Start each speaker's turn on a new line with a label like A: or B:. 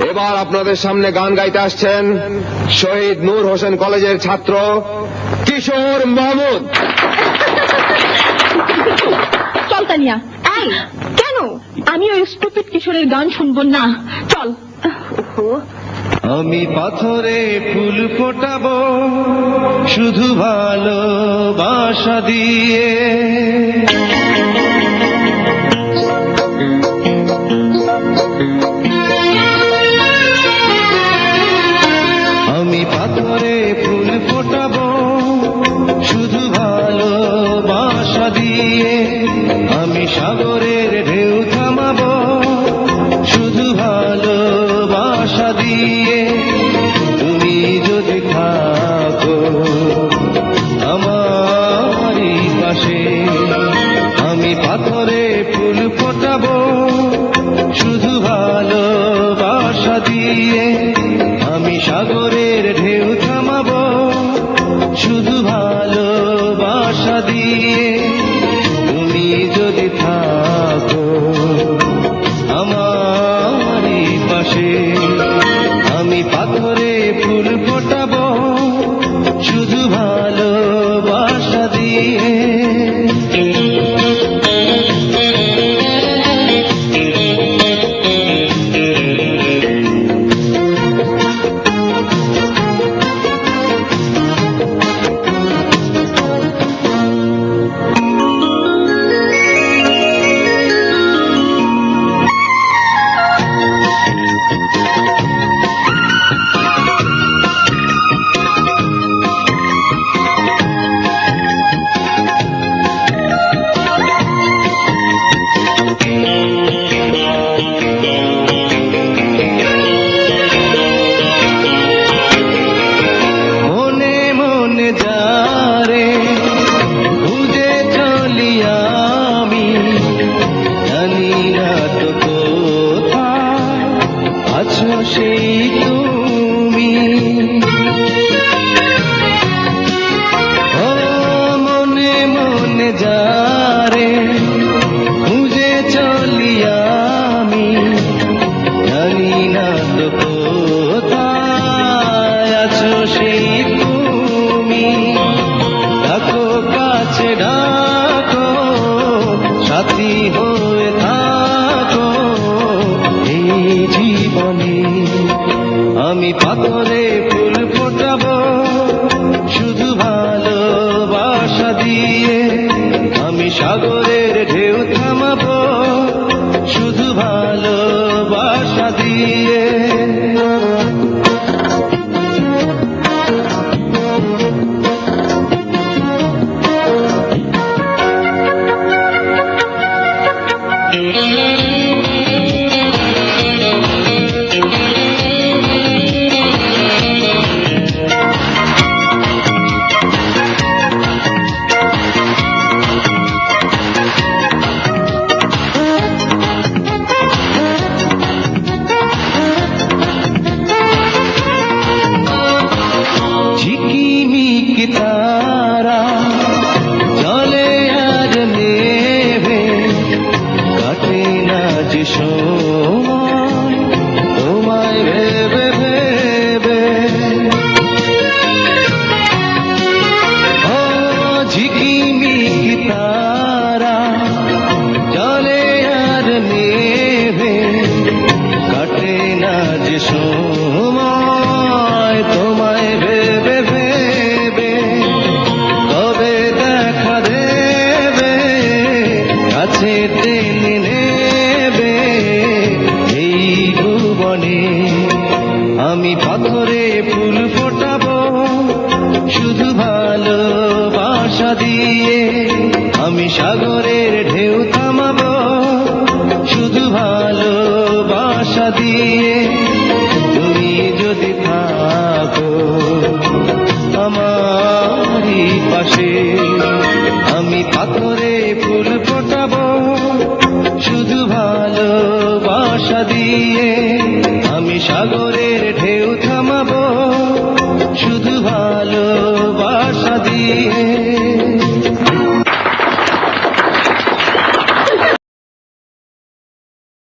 A: এবার আপনাদের সামনে গান গাইতে আসছেন শহীদ নূর হোসেন কলেজের ছাত্র কিশোর মাহমুদ।
B: চল তানিয়া। কেন? আমি ওই স্টুপিড কিশোরের গান শুনবো না, চল।
C: আমি পাথরে ফুল ফোটাবো শুধু ভালোবাসা দিয়ে, আমি পাথরে ফুল ফোটাবো শুধু ভালোবাসা দিয়ে, আমি সাগরের ঢেউ থামাবো শুধু ভালোবাসা দিয়ে। তুমি যদি থাকো আমারই পাশে, আমি পাথরে ফুল ফোটাবো শুধু ভালোবাসা দিয়ে, আমি সাগরের ঢেউ থামাবো শুধু ভালোবাসা দিয়ে। তুমি যদি থাকো আমারই পাশে, আমি পাথরে ফুল ফোটাবো শুধু ভালোবাসা দিয়ে। সেই তুমি ও মনে মনে যারে খুঁজে চলি আমি, জানি না তো কোথায় আছো সেই তুমি। ডাকো কাছে ডাকো, সাথী হয়ে থাকো এই জীবনে। আমি পাথরে ফুল ফোটাবো শুধু ভালোবাসা দিয়ে, আমি সাগরের ঢেউ থামাবো শুধু ভালোবাসা দিয়ে। তারা জলে আর নেভে কাটে না যে সময় তোমায় ভেবে ভেবে। ও ঝিকিমিকি তারা জলে আর নেভে কাটে না যে সময় তোমায় ভেবে ভেবে। তবে দেখা দেবে কাছে টেনে নেবে এই ভুবনে। আমি পাথরে ফুল ফোটাবো শুধু ভালোবাসা দিয়ে, আমি সাগরের ঢেউ থামাবো শুধু ভালোবাসা দিয়ে। তুমি যদি থাকো আমারই পাশে, আমি পাথরে ফুল ফোটাবো শুধু ভালোবাসা দিয়ে, আমি সাগরের ঢেউ